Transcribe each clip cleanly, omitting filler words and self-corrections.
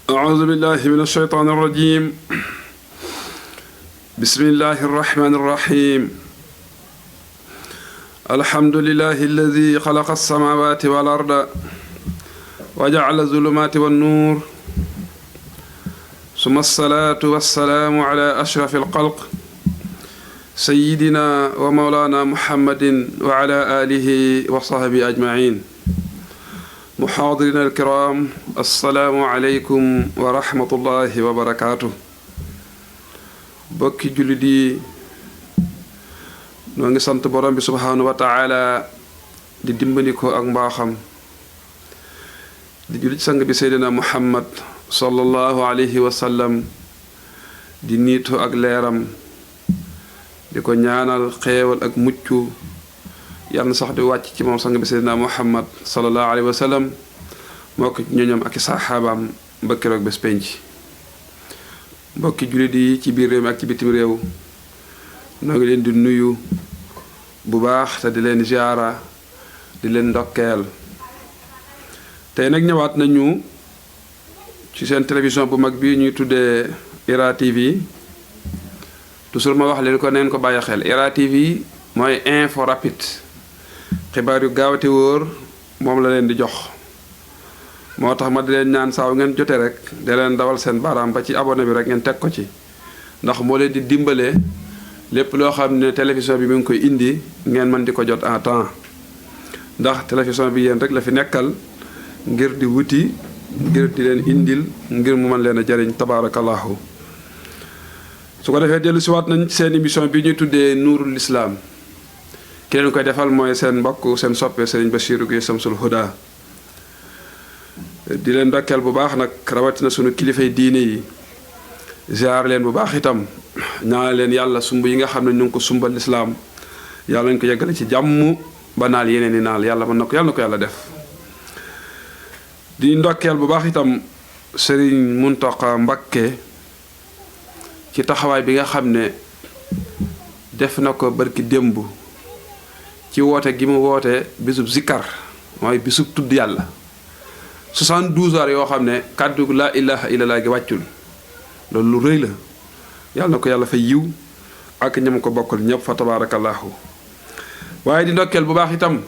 أعوذ بالله من الشيطان الرجيم. بسم الله الرحمن الرحيم. الحمد لله الذي خلق السماوات والأرض وجعل الظلمات والنور، ثم الصلاة والسلام على أشرف الخلق سيدنا ومولانا محمد وعلى آله وصحبه أجمعين. محاضرين الكرام، السلام عليكم ورحمة الله وبركاته. bokki jullit yi noo ngi sant borom bi subhaanahu wa taala di dimbali ko ak mbaaxam di jullit sang bi seydina muhammad sallallahu alayhi wa sallam di niitu ak leeram di ko ñaanal xeewal ak mucc yàlla sax di wàcc ci moom sang bi seydina muhammad sallallahu alayhi wa sallam moo ko ñoñam ak i saxaabaam ba keroog bés penc. mbokki jullit yi ci biir réew mi ak ci bitim réew noo ngi leen di nuyu bu baax te di leen ziara di leen ndokkeel. tey nag ñëwaat nañu ci seen télévision bu mag bi ñuy tuddee IRA TV. toujours ma wax leen ko neen ko bàyyi xel. IRA TV mooy info rapide, xibaar yu gaaw te wóor moom la leen di jox. moo tax ma di leen ñaan saaw ngeen jote rek de leen dawal seen baaraam ba ci abonné bi rek ngeen teg ko ci, ndax moo leen di dimbalee lépp loo xam ne télévision bi mu ngi koy indi ngeen mën di ko jot en temps, ndax télévision bi yéen rek la fi nekkal ngir di wuti, ngir di leen indil, ngir mu mën leen a jariñ tabaarakallahu. su ko defee dellu siwaat nañ seen émission bi ñuy tuddee Nuurul Islaam. ki leen koy defal mooy seen mbokk seen soppe Serigne Bachirou Gueye Samsul Huda. di leen ndokkeel bu baax nag rawatina sunu kilifay diine yi, ziar leen bu baax itam, ñaanal leen yàlla sumb yi nga xam ne ñu ngi ko sumbal lislaam yàlla nañu ko yeggale ci jàmm ba naal yeneen i naal yàlla mën na ko yàlla def. di ndokkeel bu baax itam Serigne Mountakha Mbacké ci taxawaay bi nga xam ne def na ko barki démb ci woote gi mu woote bisub zikkar, mooy bisub tudd yàlla 72 heures yoo xam ne kàddu laa ilaha illallah gi wàccul. loolu lu rëy la, yàlla na ko yàlla fa yiw ak ñam ko bokkal ñëpp fa tabaarakallaahu. waaye di ndokkeel bu baax itam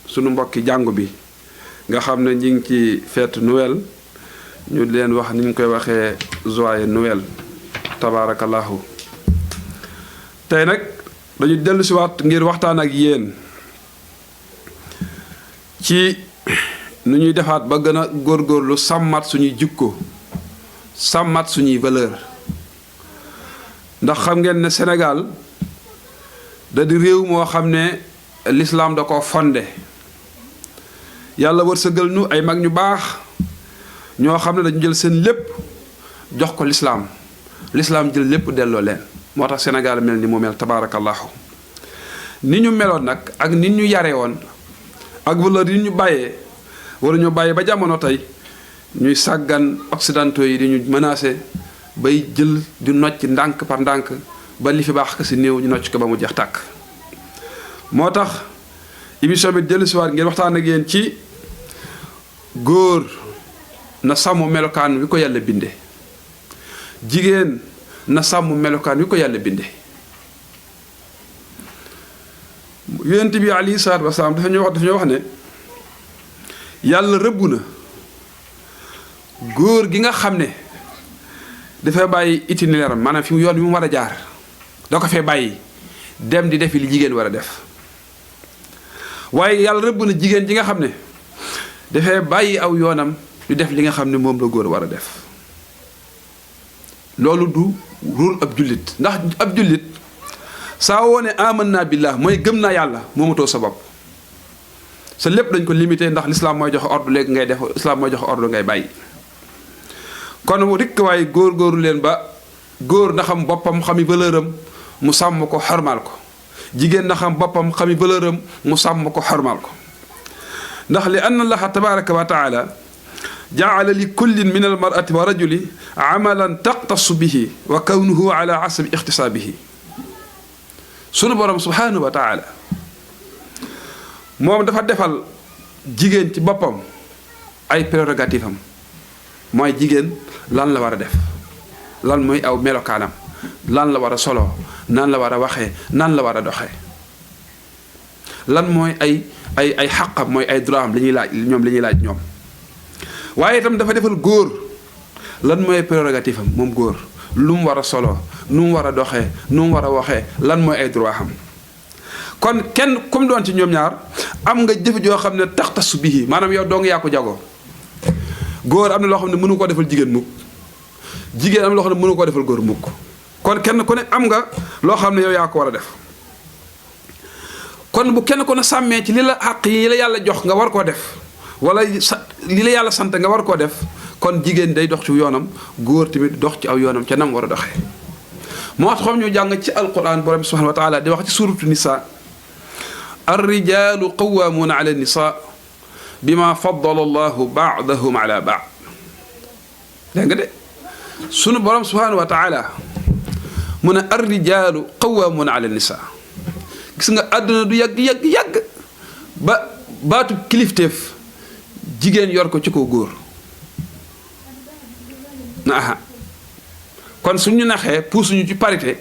sunu mbokki jàngu bi nga xam ne ñi ngi ci fête Noël, ñu leen wax ni ñu koy waxee joyeux Noël tabaarakallaahu. tey nag dañu dellu si waat ngir waxtaan ak yéen ci nu ñuy defaat ba gën a góorgóorlu sàmmat suñuy jikko, sàmmat suñuy valeur. ndax xam ngeen ne Sénégal da di réew moo xam ne lislaam da ko fondé. yàlla wërsëgal nu ay mag ñu baax ñoo xam ne dañu jël seen lépp jox ko lislaam jël lépp delloo leen. moo tax Sénégal mel ni mu mel tabaarakallahu. ni ñu meloon nag ak nit ñu yare woon ak valeur yi ñu bàyyee wala ñu bàyyi ba jamono tey ñuy sàggan occidentaux yi di ñu menacé bay jël di nocc ndànk par ndànk ba li fi baax ka si néew ñu nocc ko ba mu jeex tàkk. moo tax émission bi dellu siwaat ngeen waxtaan ak yéen ci góor na sàmm melokaan wi ko yàlla binde, jigéen na sàmm melokaan wi ko yàlla binde. yonent bi alayhi salaatu wa salaam dafa ñoo wax ne yàlla rëbb na góor gi nga xam ne dafay bàyyi itinéraire am, maanaam fi mu yoon bi mu war a jaar da ko fee bàyyi dem di defi li jigéen war a def. waaye yàlla rëbb na jigéen ji nga xam ne dafay bàyyi aw yoonam di def li nga xam ne moom la góor war a def. loolu du rôle ab jullit, ndax ab jullit saa woone amanna billah mooy gëm naa yàlla moomatoo sa bopp. sa lépp dañ ko limité ndax l'islam mooy joxe ordre léegi ngay def, islam mooy joxe ordre ngay bàyyi. kon rikk waaye góor-góoru leen ba góor na xam boppam xami valeur am mu sàmm ko xormaal ko, jigéen na xam boppam xami valeur am mu sàmm ko xormaal ko. ndax li anna allaha tabaraka wa taala jaala li kullin min almarati wa rajuli amalan taqtasu bihi wa kawnuhu ala asabi ixtisaabihi. sunu borom subhanahu wa taala moom dafa defal jigéen ci boppam ay prérogative am mooy jigéen lan la war a def lan mooy aw melokaanam lan la war a soloo nan la war a waxee nan la war a doxee lan mooy ay xàqam mooy ay droit am li ñuy laaj ñoom waaye itam dafa defal góor lan mooy prérogative am moom góor lu mu war a soloo nu mu war a doxee nu mu war a waxee lan mooy ay droit am kon kenn comme doon ci ñoom ñaar am nga jëf joo xam ne taxtasu bihi maanaam yow dong yaa ko jagoo góor am na loo xam ne mënu koo defal jigéen mukk jigéen am na loo xam ne mënu koo defal góor mukk kon kenn ku ne am nga loo xam ne yow yaa ko war a def kon bu kenn ku ne sàmmee ci li la àq yi la yàlla jox nga war koo def wala li la yàlla sant nga war koo def kon jigéen day dox ci yoonam góor tamit dox ci aw yoonam ca nam war a doxee moo tax xam ñu jàng ci alquran borom bi subhanahu wa taala di wax ci suratu nisa الرجال قوامون على النساء بما فضل الله بعضهم على بعض dégg nga de sunu borom subhanahu wa taala mu ne الرجال قوامون على النساء gis nga àdduna du yàgg ba baatu kilifteef jigéen yor ko ci kaw góor aha kon suñu naxee puusuñu ci parité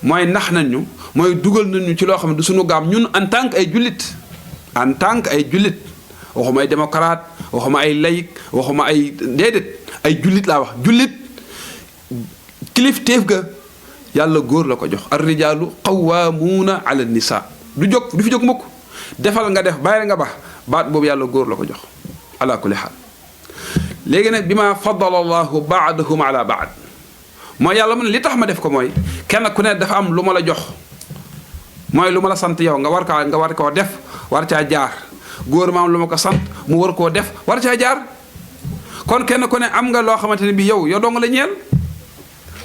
mooy nax nañu mooy dugal nañu ci loo xam ne du suñu gaam ñun en tant que ay jullit waxuma ay démocrate waxuma ay laïc waxuma ay déedéet ay jullit laa wax jullit kilifteef ga yàlla góor la ko jox ar-rijaalu qawwaamuuna ala nisaa du fi jóg mukk defal nga def bàyyi nga baat boobu yàlla góor la ko jox ala kulli xaal léegi nag bi ma faddala allahu baadahum ala baad mooy yàlla mu ne li tax ma def ko mooy kenn ku ne dafa am lu ma la jox mooy lu ma la sant yow nga war koo def war caa jaar góor ma am lu ma ko sant mu war koo def war caa jaar kon kenn ku ne am nga loo xamante ne bi yow dong la ñeel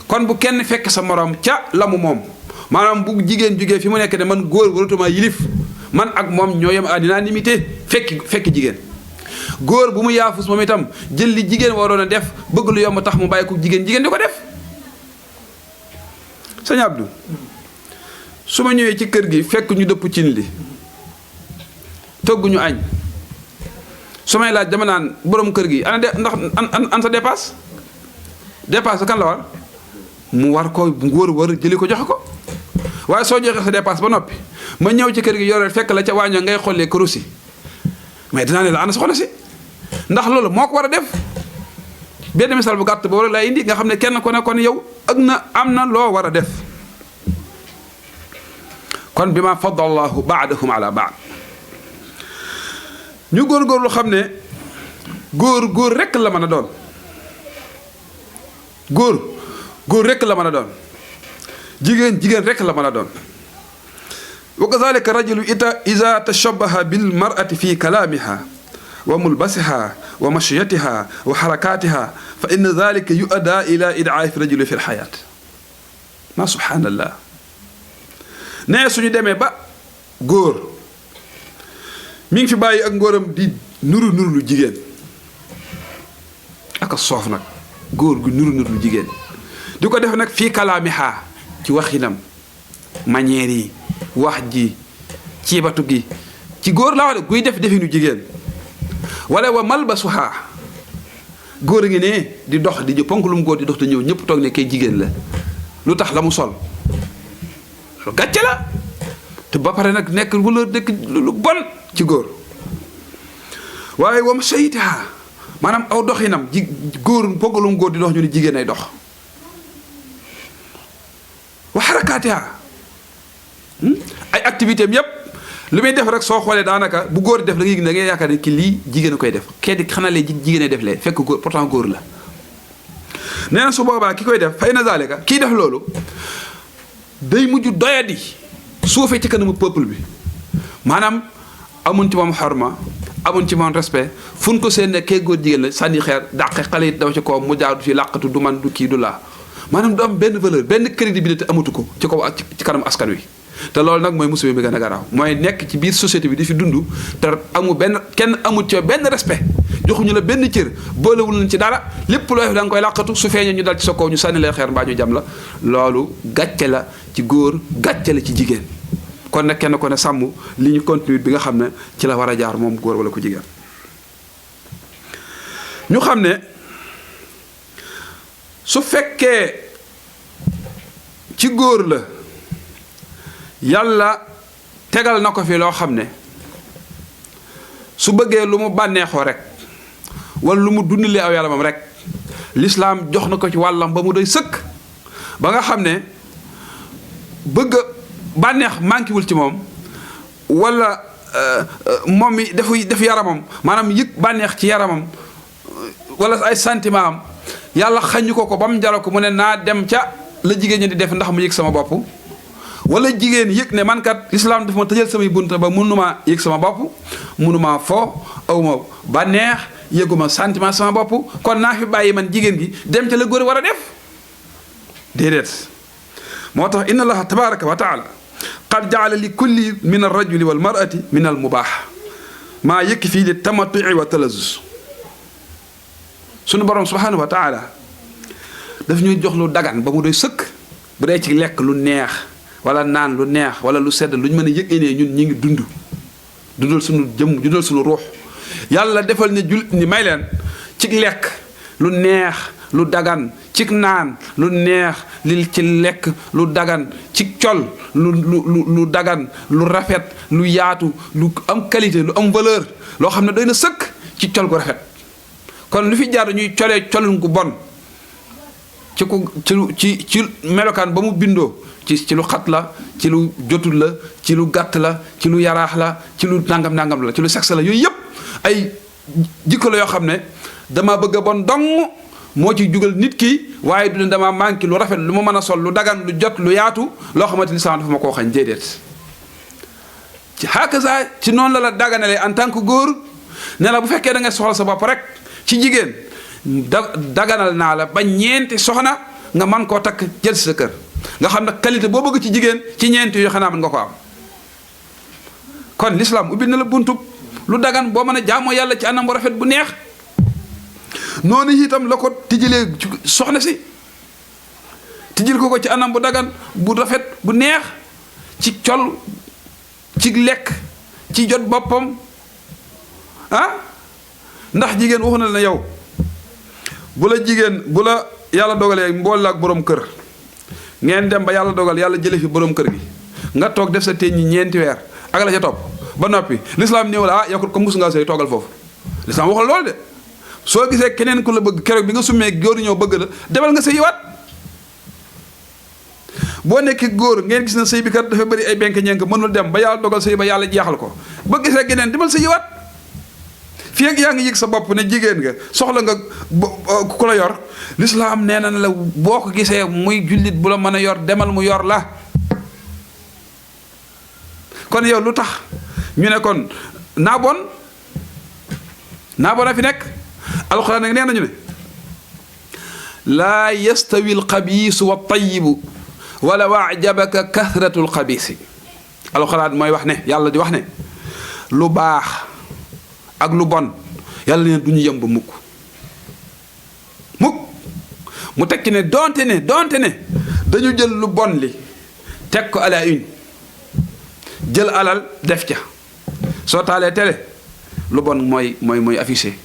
kon bu kenn fekk sa morom ca la mu moom maanaam bu jigéen jógee fi mu nekk ne man góor waratuma yilif man ak moom ñoo yem à l'unanimité fekk jigéen góor bu mu yaafus moom itam jël li jigéen waroon a def bëgg lu yomb tax mu bàyyi ko jigéen di ko def sëñ Abdou su ma ñëwee ci kër gi fekk ñu dëpp cin li togguñu añ su may laaj dama naan borom kër gi an sa dépasse kan la war mu war ko góor war jëli ko joxe ko waaye soo joxee sa dépasse ba noppi ma ñëw ci kër gi yoreel fekk la ca waañoo ngay xollee kërusi mais dinaa ne la ana soxna si ndax loolu moo ko war a def benn misaal bu gàtt boobu lay indi nga xam ne kenn ku ne kon yow am na loo war a def kon bi ma faddallahu baadahum ala baad ñu góorgóorlu xam ne góor rekk la mën a doon góor rekk la mën a doon jigéen rekk la mën a doon wa kazalika rajulu ida tashabaha bil mar'ati fi kalaamiha wa mulbasiha wa mashiyatiha wa xarakatiha fa inna dalika yu'adda ila idaafi rajuli fi lxayaat ma subhanallah nee suñu demee ba góor mi ngi fi bàyyi ak ngóoram di nuru lu jigéen aka soof nag góor gu nuru lu jigéen di ko def nag fii kalaamiha ci waxinam manière yi wax ji ciibatu gi ci góor laa wax de guy def definu jigéen wala wa malbasuha góor a ngi ne di dox di ponk lu mu góor di dox te ñëw ñëpp toog ne kay jigéen la lu tax la mu sol gàcce la te ba pare nag nekk wala nekk lu bon ci góor waaye wam saytiha maanaam aw doxinam góor ponk lu mu góor di dox ñu ne jigéen ay dox wa xarakaatiha ay activité am yépp lu muy def rek soo xoolee daanaka bu góor def da ngay yaakaar ne ki lii jigéen a koy def kee di xanaa lee jigéen a def lee fekk góor pourtant góor la nee na su boobaa ki koy def fay na zalika kii def loolu day mujj doyadi suufee ci kanamu peuple bi maanaam amuñ ci moom xorma amuñ ci moom respect fu ko seen ne kee góor jigéen la sànni xeer dàqe xale yi daw ci kaw mu jaadu ci làqatu du man du kii du laa maanaam du am benn valeur benn crédibilité amatu ko ci kaw ci kanam askan wi te loolu nag mooy musiba bi gën a garaaw mooy nekk ci biir société bi di fi dund te kenn amul ci benn respect joxuñu la benn cër boolewul nañ ci dara lépp looy da nga koy làqatu su feeñee ñu dal ci sa kaw ñu sànni lay xeer mbaa ñu jam la loolu gàcce la ci góor gàcce la ci jigéen kon nag kenn ko ne sàmm li ñu continue bi nga xam ne ci la war a jaar moom góor wala ko jigéen ñu xam ne su fekkee ci góor la yàlla tegal na ko fi loo xam ne su bëggee lu mu bànneexoo rek wala lu mu dundalee aw yaramam rek lislaam jox na ko ci wàllam ba mu doy sëkk ba nga xam ne bëgg bànneex manquéwul ci moom wala moom mi def yaramam maanaam yëg bànneex ci yaramam wala ay sentiment am yàlla xañu ko ba mu jaro ko mu ne naa dem ca la jigéen ñi di def ndax mu yëg sama bopp wala jigéen yëg ne man kat lislaam dafa ma tëjal samay bunt ba mënuma yëg sama bopp mënuma fo awma bànneex yëguma sentiment sama bopp kon naa fi bàyyi man jigéen gi dem ca la góor war a def déedéet moo tax inna allaha tabaraka wa taala qad jaala li kulli min arrajuli wal mar'ati min al mubaax maa yëkki fii li tamattu'i wa talazus sunu borom subhanahu wa taala daf ñuy jox lu dagan ba mu doy sëkk bu dee ci lekk lu neex wala naan lu neex wala lu sedd lu ñu mën a yëg ne ñun ñi ngi dundal suñu jëm dundal suñu ruux yàlla defal ne jullit ni may leen ci lekk lu neex lu dagan ci naan lu neex li ci lekk lu dagan ci col lu dagan lu rafet lu yaatu lu am qualité lu am valeur loo xam ne doy na sëkk ci col gu rafet kon lu fi jaar ñuy colee colin gu bon ci melokaan ba mu bindoo ci lu xat la ci lu jotul la ci lu gàtt la ci lu yaraax la ci lu nangam la ci lu sexe la yooyu yëpp ay jikko la yoo xam ne dama bëgg a bon dong moo ci jugal nit ki waaye du ne dama manqué lu rafet lu ma mën a sol lu dagan lu jot lu yaatu loo xamante ni sax dafa ma koo xañ déedéet ci hakaza ci noonu la daganale en tant que góor ne la bu fekkee da ngay soxla sa bopp rek ci jigéen daganal naa la ba ñeenti soxna nga man koo takk jël si sa kër nga xam ne qualité boo bëgg ci jigéen ci ñeenti yu xanaa mën nga ko am kon l'islam ubbi na la buntub lu dagan boo mën a jaamoo yàlla ci anam bu rafet bu neex noonu itam la ko tijjilee soxna si tijjil ko ci anam bu dagan bu rafet bu neex ci col ci lekk ci jot boppam ndax jigéen waxu na la yow bu la yàlla dogalee mbool la ak borom kër ngeen dem ba yàlla dogal yàlla jële fi borom kër gi nga toog def sa teñ ñi ñeenti weer ak la ca topp ba noppi lislaam néew la yow ko mus ngaa sëy toogal foofu lislaam waxal loolu de soo gisee keneen ku la bëgg keroog bi nga summee góor ñëw bëgg la demal nga sëyiwaat boo nekkee góor ngeen gis na sëy bi kat dafa bëri ay benk ñenk mënul dem ba yàlla dogal sëy ba yàlla jeexal ko ba gisee geneen demal sëyiwaat fii ak yaa ngi yëg sa bopp ne jigéen nga soxla nga ku la yor lislaam nee na la boo ko gisee muy jullit bu la mën a yor demal mu yor la kon yow lu tax ñu ne kon naa bon a fi nekk alxuraan nag nee nañu ne laa yastawi alxabiisu wa tayibu wala waajabaka kathratu alxabiisi alxuraan mooy wax ne yàlla di wax ne lu baax ak lu bon yàlla neen du ñu yem ba mukk mu tekki ne donte ne dañu jël lu bon li teg ko à la une jël alal def ca soo taalee télé lu bon mooy affiché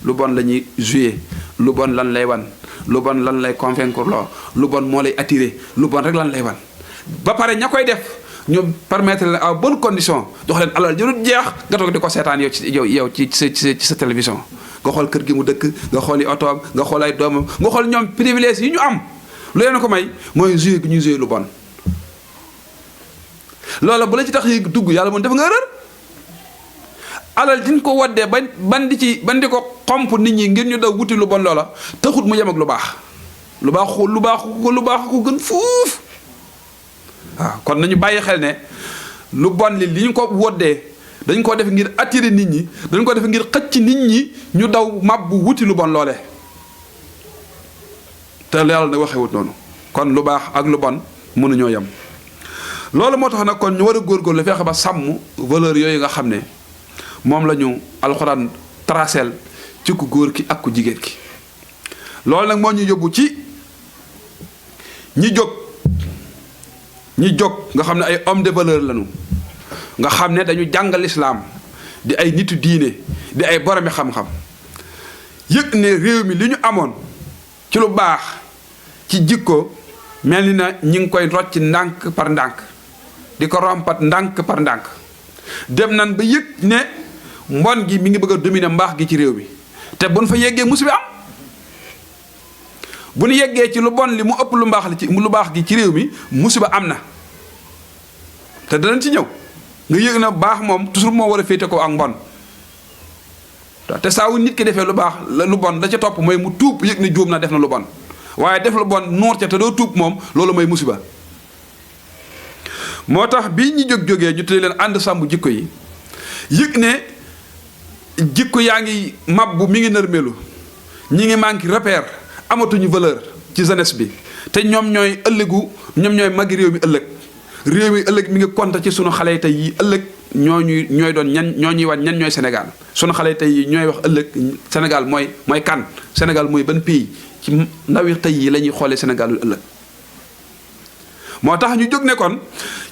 lu bon la ñuy joué lu bon lan lay wan lu bon lan lay convaincre loo lu bon moo lay attiré lu bon rek lan lay wan ba pare ña koy def ñu permettre leen à bonne condition jox leen alal jërut jeex nga toog di ko seetaan yow ci sa télévision nga xool kër gi mu dëkk nga xooli otoom nga xool ay doomam nga xool ñoom privilège yi ñu am lu leen ko may mooy joué gi ñuy joué lu bon loola bu la ci tax yi dugg yàlla moom def nga erreur alal diñ ko waddee ban di ko xomp nit ñi ngir ñu daw wuti lu bon loola taxut mu yem ak lu baax ko gën fuuf waaw kon nañu bàyyi xel ne lu bon li ñu ko woddee dañ ko def ngir attirer nit ñi dañ ko def ngir xëcc nit ñi ñu daw mabbu wuti lu bon loole te yàlla na waxewut noonu kon lu baax ak lu bon mënuñoo yem loolu moo tax nag kon ñu war a góorgóorlu fexe ba sàmm valeur yooyu nga xam ne moom la ñu alxuraan tracel ci ku góor ki ak ku jigéen ki loolu nag moo ñu yóbbu ci ñi jóg nga xam ne ay homme de valeur lañu nga xam ne dañu jàngal islaam di ay nitu diine di ay boromi xam-xam yëg ne réew mi li ñu amoon ci lu baax ci jikko mel ni na ñi ngi koy rocc ndànk par ndànk di ko rompat ndànk par ndànk dem nan ba yëg ne mbon gi mi ngi bëgg a dominer mbaax gi ci réew mi te buñ fa yeggee musiba am bu ñu yeggee ci lu bon li mu ëpp lu mbaax li ci lu baax gi ci réew mi musiba am na te danañ ci ñëw nga yëg na baax moom toujours moo war a féete ko ak mbon te saa wu nit ki defee lu baax lu bon da ca topp mooy mu tuub yëg ne juum na def na lu bon waaye def lu bon nuur ca te doo tuub moom loolu mooy musiba. moo tax bii ñu jógee ñu tuddee leen ànd sàmm jikko yi yëg ne jikko yaa ngi mabbu mi ngi nërmelu ñi ngi manqué repère amatuñu valeur ci jeunesse bi te ñoom ñooy magi réew mi ëllëg mi ngi compter ci sunu xale yi tey yi ëllëg ñooy doon ñooñuy wan ñan ñooy Sénégal sunu xale yi tey yi ñooy wax ëllëg Sénégal mooy kan Sénégal mooy ban pays ci ndawi tey yi la ñuy xoolee Sénégal yu ëllëg. moo tax ñu jóg ne kon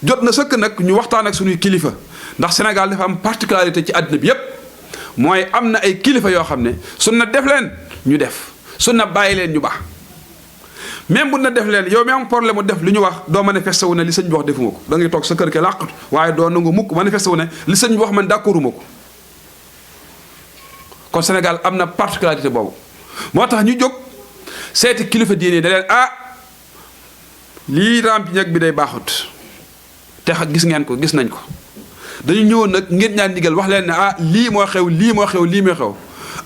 jot na sëkk nag ñu waxtaan ak suñuy kilifa ndax Sénégal dafa am particularité ci àddina bi yépp mooy am na ay kilifa yoo xam ne su na def leen ñu def su na bàyyi leen ñu baax même bu na def leen yow mi am problème mu def li ñu wax doo manifesté wu ne li sëñ bi wax defuma ko da ngay toog sa kër ke làqatu waaye doo nangu mukk manifesté wu ne li sëñ bi wax man d'accorduma ko kon Sénégal am na particularité boobu moo tax ñu jóg seeti kilifa diine da leen lii raam ci ñag bi day baaxut te gis ngeen ko gis nañ ko dañu ñëwoon nag ngeen ñaan ndigal wax leen ne lii moo xew lii moo xew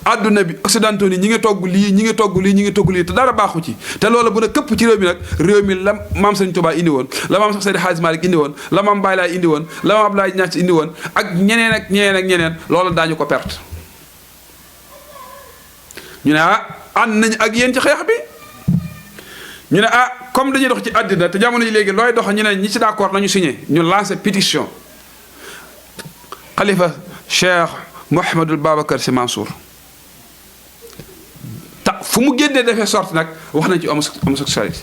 adduna bi occidentaux yi ñi ngi togg lii te dara baaxu ci te loolu bu ne këpp ci réew mi nag réew mi la maam Sëñ Tuubaa indi woon la maam Seydi Hadji Malick indi woon la maam Baye Laay indi woon la maam Abdoulaye Niass indi woon ak ñeneen loolu daañu ko perte ñu ne ànd nañu ak yéen ci xeex bi ñu ne comme dañuy dox ci àddina te jamono yi léegi looy dox ñu ne ñi ci d'accord nañu signé ñu lancé pétition xalifa Cheikh Mouhamadul Babacar Sy Mansour fu mu génnee defee sorte nag wax nañ ci homosexualité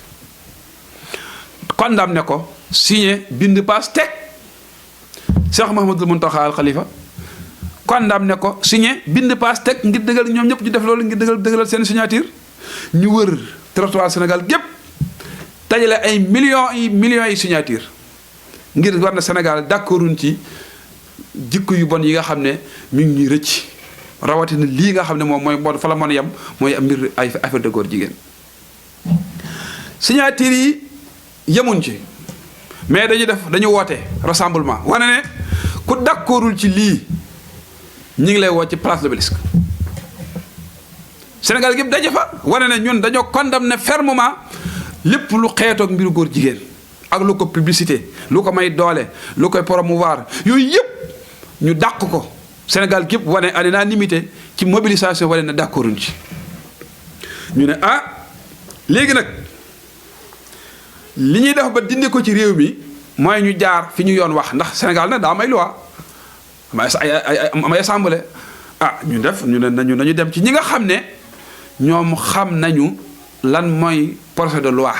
condamné ko signé bind paas teg Cheikh Mouhamadul Mountakha al Khalifa condamné ko signé bind paas teg ngir dëggal ñoom ñëpp ñu def loolu ngir dëggalal seen signature ñu wër territoire Sénégal gépp dajale ay millions yi signature ngir war na Sénégal d'accorduñ ci jikko yu bon yi nga xam ne mi ngi ñuy rëcc rawatina lii nga xam ne moom mooy bon fa la mën a yem mooy mbir ay affaire de góor jigéen signature yi yemuñ ci mais dañu woote rassemblement wane ne ku d'accordul ci lii ñi ngi lay woo ci place de l'Obélisque Sénégal gépp daje fa wane ne ñun dañoo condamné fermement lépp lu xeetoog mbiru góor jigéen ak lu ko publicité lu ko may doole lu koy promouvoir yooyu yëpp ñu dàq ko Sénégal gépp wane à l'unanimité ci mobilisation wane na d'accorduñ ci ñu ne léegi nag li ñuy def ba dindi ko ci réew mi mooy ñu jaar fi ñu yoon wax ndax Sénégal nag daa am ay loi am ay assemblée ñu ne nañu dem ci ñi nga xam ne ñoom xam nañu lan mooy projet de loi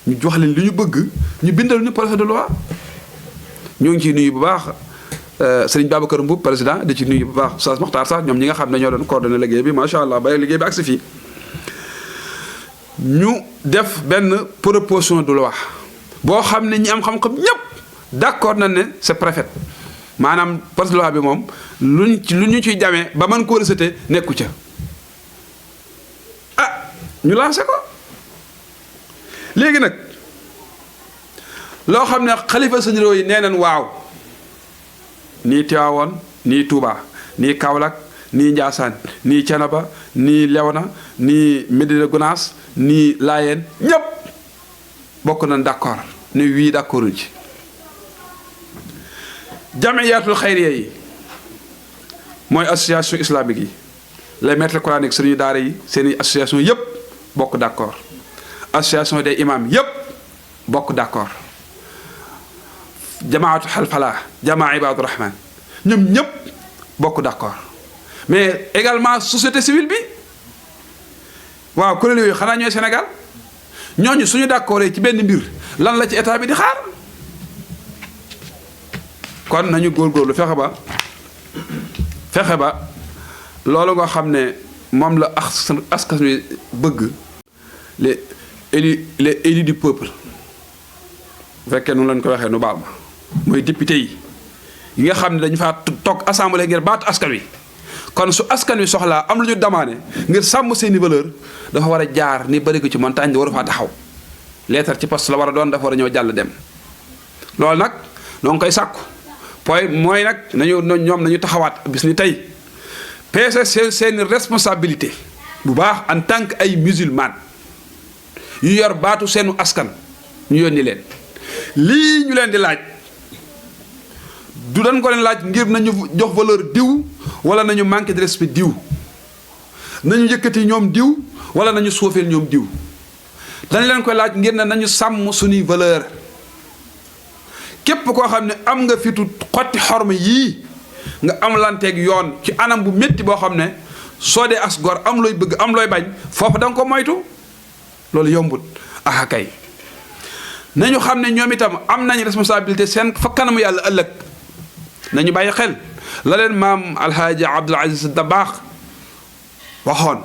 ñu jox leen li ñu bëgg ñu bindal ñu projet de loi ñoo ngi ciy nuyu bu baax Serigne Babacar Mboup président di ci nuyu bu baax Oustaz Mokhtar sax ñoom ñi nga xam ne ñoo doon coordonné liggéey bi macha allah ba liggéey bi agsi fii ñu def benn proposition de loi boo xam ne ñi am xam-xam ñëpp d'accord na ne c'est préfet maanaam projet de loi bi moom lu ñu ciy jamee ba mën koo rejeté nekku ca ñu lancé ko léegi nag loo xam ne xalifa sëñ réew yi nee nañ waaw nii Tiwaawoon nii Touba nii Kaolack nii Njaasaan nii Canaba nii Léona nii Médina Gounass nii Laayeen ñépp bokk nañ d'accord ne wii d'accorduñ ci jamiyaatul xayriya yi mooy association islamique yi les maîtres coraniques sëriñu daara yi seeni association yépp bokk d'accord association des imams yépp bokk d'accord jamaatu xalfalaa jamaa ibaadu rahman ñoom ñépp bokk d'accord mais également société civile bi waaw kuréel yooyu xanaa ñooy Sénégal ñooñu suñu d'accord ci benn mbir lan la ci état bi di xaar kon nañu góorgóorlu fexe ba loolu nga xam ne moom la askan wi bëgg les élus du peuple bu fekkee noonu lañ ko waxee nu baal ma mooy député yi nga xam ne dañu faa toog assemblée ngir baatu askan wi kon su askan wi soxlaa am lu ñu demandé ngir sàmm seeni valeur dafa war a jaar ni bari ko ci montagne waru faa taxaw leetar ci poste la war a doon dafa war a ñëw jàll dem loolu nag noo ngi koy sàkku mooy nag ñoom nañu taxawaat bis ni tey PCC seeni responsabilité bu baax en tant que ay musulman yu yor baatu seenu askan ñu yónni leen lii ñu leen di laaj du dañ ko leen laaj ngir nañu jox valeur diw wala nañu manqué de respect diw nañu yëkkati ñoom diw wala nañu suufeel ñoom diw dañ leen koy laaj ngir ne nañu sàmm suñuy valeur képp koo xam ne am nga fitu xotti xorma yii nga am lanteeg yoon ci anam bu métti boo xam ne soo dee as gor am looy bëgg am looy bañ foofu da nga ko moytu loolu yombut ah kay nañu xam ne ñoom itam am nañ responsabilité seen fa kanamu yàlla ëllëg nañu bàyyi xel la leen maam alhaaji Abdul Aziz Dabakh waxoon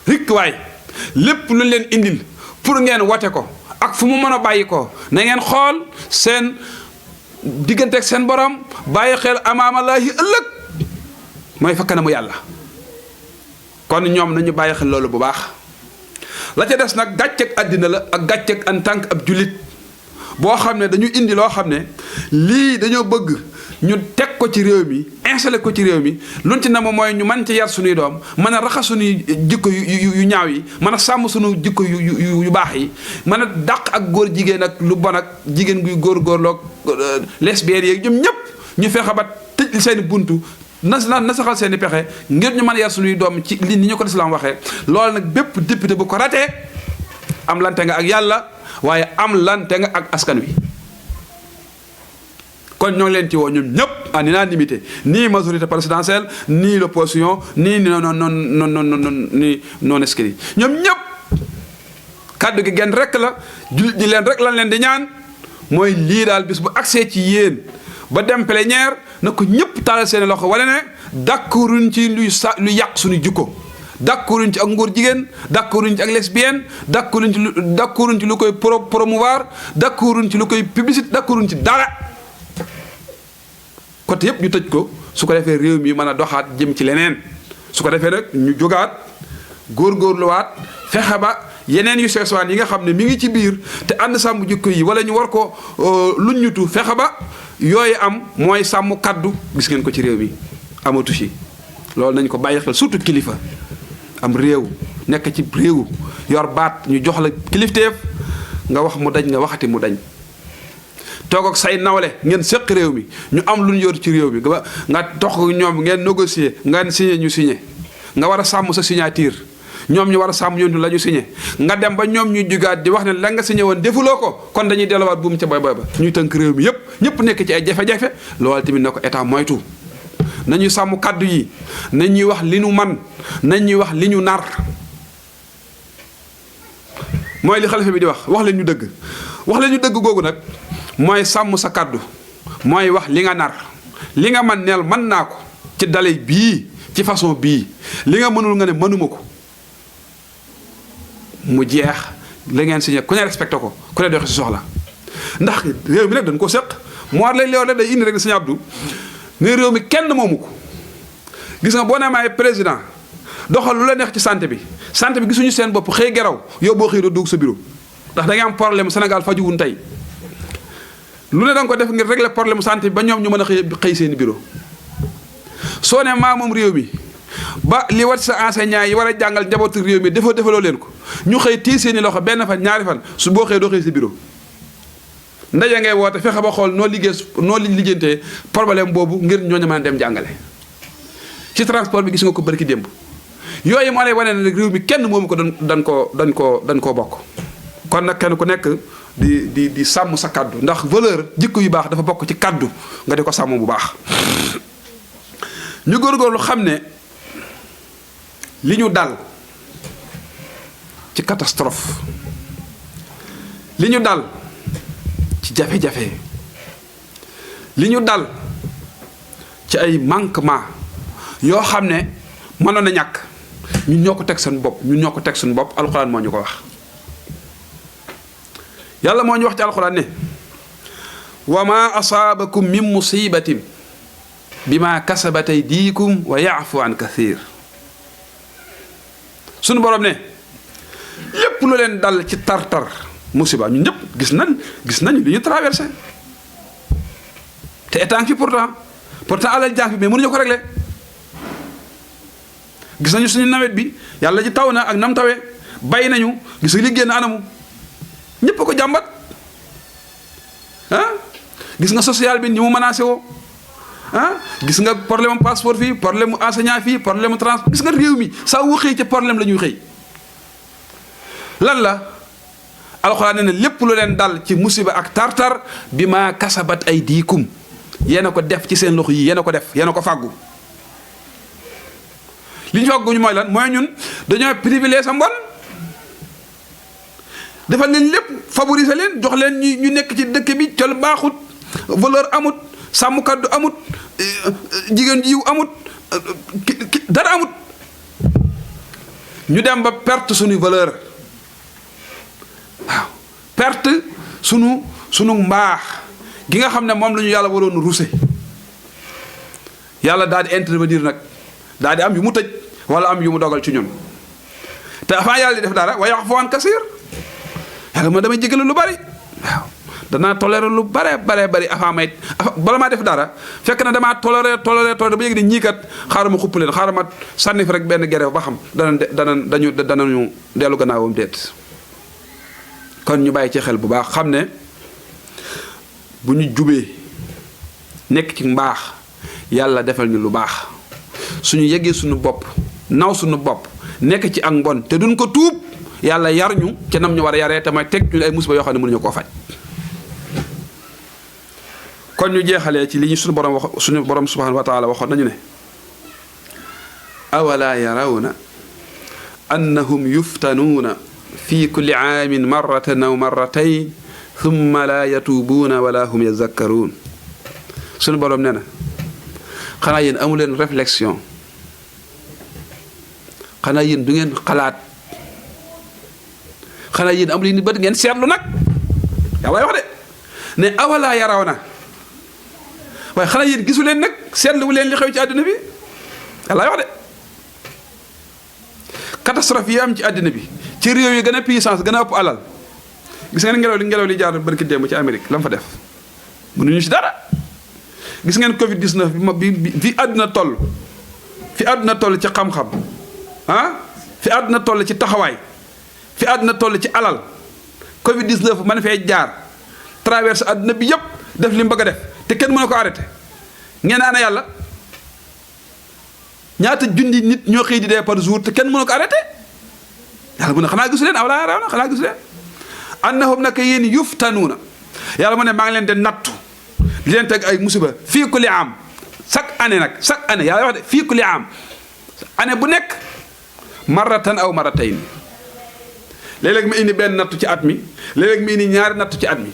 rikk waay lépp lu leen indil pour ngeen wote ko ak fu mu mën a bàyyi ko na ngeen xool seen digganteeg seen borom bàyyi xel amaamallaahi ëllëg mooy fa kanamu yàlla kon ñoom nañu bàyyi xel loolu bu baax la ca des nag gàcceeg àddina la ak gàcceeg en tant que ab jullit boo xam ne dañu indi loo xam ne lii dañoo bëgg ñu teg ko ci réew mi installé ko ci réew mi luñ ci na ma mooy ñu mën ci yar suñuy doom mën a raxas suñuy jikko yu ñaaw yi mën a sàmm suñu jikko yu baax yi mën a dàq ak góor jigéen ak lu bon ak jigéen guy góorgóorloog lesbiennes yeeg ñoom ñëpp ñu fexe ba tëj seen buntu na saxal seen i pexe ngir ñu mën a yar suñuy doom ci li ni ñu ko lislaam waxee loolu nag bépp député bu ko ratee am lante nga ak yàlla waaye am lante nga ak askan wi kon ñoo ngi leen ci woo ñoom ñëpp en unanimité ni majorité présidentielle ni l'opposition ni non inscrit ñoom ñëpp kàddu gi genn rek la jullit ñi leen rek lan leen di ñaan mooy lii daal bis bu accès ci yéen ba dem plénière na ko ñëpp taalal seen loxo wala ne d'accorduñ ci lu yàq suñu jikko d'accorduñ ci ak ngóor jigéen d'accorduñ ci ak lesbienne d'accorduñ ci lu koy promouvoir d'accorduñ ci lu koy publicité d'accorduñ ci dara côté yëpp ñu tëj ko su ko defee réew mi mën a doxaat jëm ci leneen su ko defee rek ñu jógaat góorgóorluwaat fexe ba yeneen yu seeswaan yi nga xam ne mi ngi ci biir te ànd sàmm jikko yi wala ñu war ko luñ ñutu fexe ba yooyu am mooy sàmm kaddu gis ngeen ko ci réew mi amatu ci loolu nañ ko bàyyi xel surtout kilifa am réew nekk ci réew yor baat ñu jox la kilifteef nga wax mu dañ nga waxati mu dañ toog ak say nawle ngeen séq réew mi ñu am lu ñu yor ci réew mi nga tox ñoom ngeen négocier nga signé ñu signé nga war a sàmm sa signature ñoom ñu war a sàmm ñoom la ñu signé nga dem ba ñoom ñuy jugaat di wax ne la nga signé woon defuloo ko kon dañuy delluwaat buum ca boy boy ba ñuy tënk réew mi ñëpp nekk ci ay jafe-jafe loolu tamit na ko état moytu nañuy sàmm kaddu yi nañ ñuy wax li ñu man nañ ñuy wax li ñu nar mooy li xalifa bi di wax leen ñu dëgg wax leen ñu dëgg googu nag mooy sàmm sa kaddu mooy wax li nga nar li nga man neel mën naa ko ci dale bii ci façon bii li nga mënul nga ne mënuma ko mu jeex la ngeen signé ku ne respecté ko ku ne doxi si soxla ndax réew mi nag dañ ko seq moo war lay leew rek day indi rek sëñ Abdou ne réew mi kenn moomu ko gis nga boo nee maay président doxal lu la neex ci santé bi gisuñu seen bopp xëy geraw yow boo xëy doo dugg sa bureau ndax da ngay am problème Sénégal fajuwun tey lu ne da nga ko def ngir régler problème santé bi ba ñoom ñu mën a xëy seeni bureau soo ne maa moom réew mi ba li wat sa enseignant yi war a jàngal njabootu réew mi defaloo leen ko ñu xëy téye seeni loxo benn fan ñaari fan su boo xëy doo xëy sa bureau ndaje ngay woote fexe ba xool noo lijjantee problème boobu ngir ñooñu mën a dem jàngale ci transport bi gis nga ko barki démb yooyu moo lay wane ne réew mi kenn moomu ko dañ koo bokk kon nag kenn ku nekk di sàmm sa kaddu ndax valeur jikko yu baax dafa bokk ci kaddu nga di ko sàmm bu baax ñu góorgóorlu xam ne li ñu dal ci catastrophe li ñu dal ci jafe-jafe li ñu dal ci ay manquement yoo xam ne mënoon na ñàkk ñun ñoo ko teg suñu bopp alxuraan moo ñu ko wax yàlla moo ñu wax ci alxuraan ne wa ma asaabakum min musibatin bima kasabat aydikum wa yaafu an kathir sunu borom ne lépp lu leen dal ci tar-tar musiba ñun ñëpp gis nañu li ñu traversé te état fi pourtant alal jàng fi mais mënuñu ko régler gis nañu suñu nawet bi yàlla ji taw na ak nam tawee bay nañu gis nga li génn anamu ñëpp ko jàmbat ah gis nga social bi ni mu menacé woo ah gis nga problème mu passeport fii problème mu enseignant fii problème mu transport gis nga réew mi saa wu xëy ci problème la ñuy xëy lan la alxuraan ne lépp lu leen dal ci musiba ak tartar bi ma kasabat aydikum yéen a ko def ci seen loxo yi yéen a ko def yéen a ko fàggu li ñu fàgguñu mooy lan mooy ñun dañoo privilégié sa mbon defal leen lépp favoriser leen jox leen ñu nekk ci dëkk bi col baaxut valeur amut sàmm kaddu amut jigéen jiw amut dara amut ñu dem ba perte suñu valeur waaw perte sunu mbaax gi nga xam ne moom la ñu yàlla waroon ruse yàlla daal di intervenir nag daal di am yu mu tëj wala am yu mu dogal ci ñun te avant yàlla di def dara wa ya'fu an kasiir yàlla man damay jégalu lu bari waaw danaa toléré lu bari bala maa def dara fekk na damaa toléré ba yëg ne ñii kat xaaral ma xupp leen xaaral ma sànni fi rek benn gerew ba xam danañu dellu gannaawam déet kon ñu bàyyi ci xel bu baax xam ne bu ñu jubee nekk ci mbaax yàlla defal ñu lu baax suñu yeggee suñu bopp naw suñu bopp nekk ci ak mbon te duñ ko tuub yàlla yar ñu ca nam ñu war a yaree te mooy teg ñu ay musiba yoo xam ne mënuñu koo faj kon ñu jeexalee ci li ñu suñu borom subhanahu wa taala waxoon nañu ne awala yarawna annahum yuftanuuna fi kulli aamin marratan aw marratayn thumma la yatuubuuna wala hum yazakkaruun suñu borom nee na xanaa yéen amu leen réflexion xanaa yéen du ngeen xalaat xanaa yéen amu leen ni bët ngeen seetlu nag yàlla wax de ne awala yaraw na waaye xanaa yéen gisu leen nag seetlu leen li xew ci àddina bi yàlla wax de catastrophe yi am ci àddina bi ci réew yi gën a puissance gën a ëpp alal gis ngeen ngelaw li jaar barki démb ci Amérique la mu fa def mënuñu ci dara gis ngeen Covid 19 bi fi àdduna toll ci xam-xam ah fi àdduna toll ci taxawaay fi àdduna toll ci alal Covid 19 man fee jaar traverse àdduna bi yëpp def li mu bëgg a def te kenn mën na ko arrêté ngeen ana yàlla ñaata junni nit ñoo xëy di dee par jour te kenn mën na ko arrêté yàlla mu ne xanaa gisu leen aw laa raw na xanaa gisu leen annahum naka yéen yuftanuuna yàlla mu ne maa ngi leen di nattu di leen teg ay musiba fii kulli am chaque année yàlla wax de fii kulli am année bu nekk marratan aw marratayn léeg-léeg ma indi benn nattu ci at mi léeg-léeg ma indi ñaari nattu ci at mi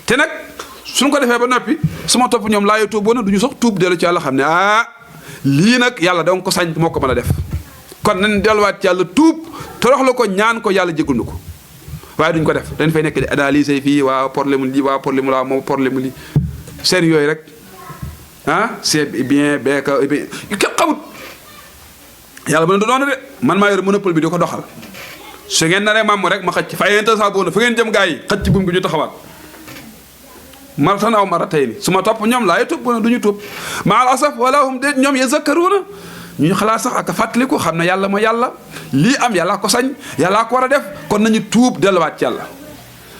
te nag suñ ko defee ba noppi suma topp ñoom laa yoo tuuboona du ñu sax tuub dellu ci yàlla xam ne lii nag yàlla danga ko sañ moo ko mën a def kon nañ delluwaat ci yàlla tuub toroxlu ko ñaan ko yàlla jégalu ko waaye duñ ko def dañ fay nekk di analyser fii waa problème lii waa problème la moom problème li seen yooyu rek c'est bien béykat yu képp xamut yàlla mën na doon de man maa yor monopole bi di ko doxal su ngeen naree maam rek ma xëcc fa yéen saa boona fa ngeen jëm gaa yi xëcc buum gi ñu taxawaat maratan aw maratayni su ma topp ñoom laay tuub du ñu tuub maa al asaf wala hum de ñoom yazakkaruuna ñu xalaat sax ak fàttaliku xam ne yàlla mooy yàlla lii am yàllaa ko sañ yàllaa ko war a def kon nañu tuub delluwaat ci yàlla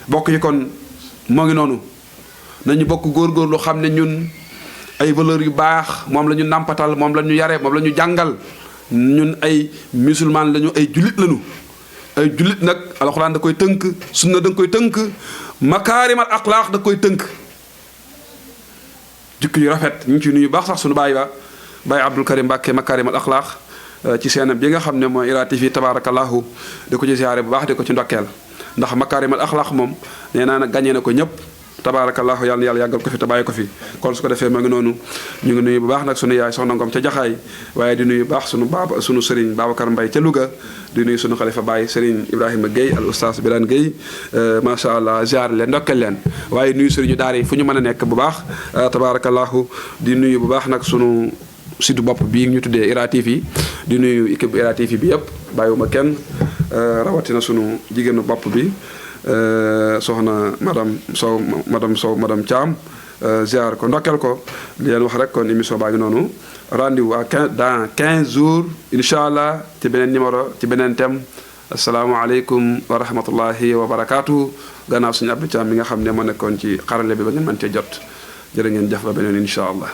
bokk yi kon moo ngi noonu nañu bokk góorgóorlu xam ne ñun ay valeurs yu baax moom la ñu nàmpatal moom la ñu yare moom la ñu jàngal ñun ay musulman lañu ay jullit lañu ay jullit nag alxuraan da koy tënk sunna da koy tënk makaarimal axlaaq da koy tënk jikko yu rafet ñu ngi ci nuyu baax sax suñu Baye Abdul Karim Mbàkke makaarimal axlaaq ci seenam bi nga xam ne mooy IRA TV tabarakallahu di ko ci ziyaare bu baax di ko ci ndokkeel ndax makaarimal axlaaq moom nee naa nag gàññee na ko ñëpp tabaarakallaahu yàlla na yàlla yàggal ko fi te bàyyi ko fi kon su ko defee ma ngi noonu ñu ngi nuyu bu baax nag sunu yaay soxna Ngom ca Jaxaay waaye di nuyu bu baax sunu sëriñ Babacar Mbaye ca Louga di nuyu sunu xalifa Baye sëriñ Ibrahima Guèye al oustaz Birane Guèye macha allah ziar leen ndokkal leen waaye nuyu sëriñu daara yi fu ñu mën a nekk bu baax tabaarakallaahu di nuyu bu baax nag sunu site bopp bii ñu tuddee IRA TV di nuyu équipe IRA TV bi yëpp bàyyiwuma kenn rawatina sunu jigéenu bopp bi soxna madame Thiam ziar ko ndokkeel ko di leen wax rek kon émission baa ngi noonu rendez-vous dans 15 jours incha allah ci beneen numéro ci beneen thème asalaamaaleykum wa rahmatullahi wa barakaatu gannaaw suñu Abdou Thiam mi nga xam ne moo nekkoon ci xarale bi ba ngeen mën cee jot jërë ngeen jëf ba beneen incha allah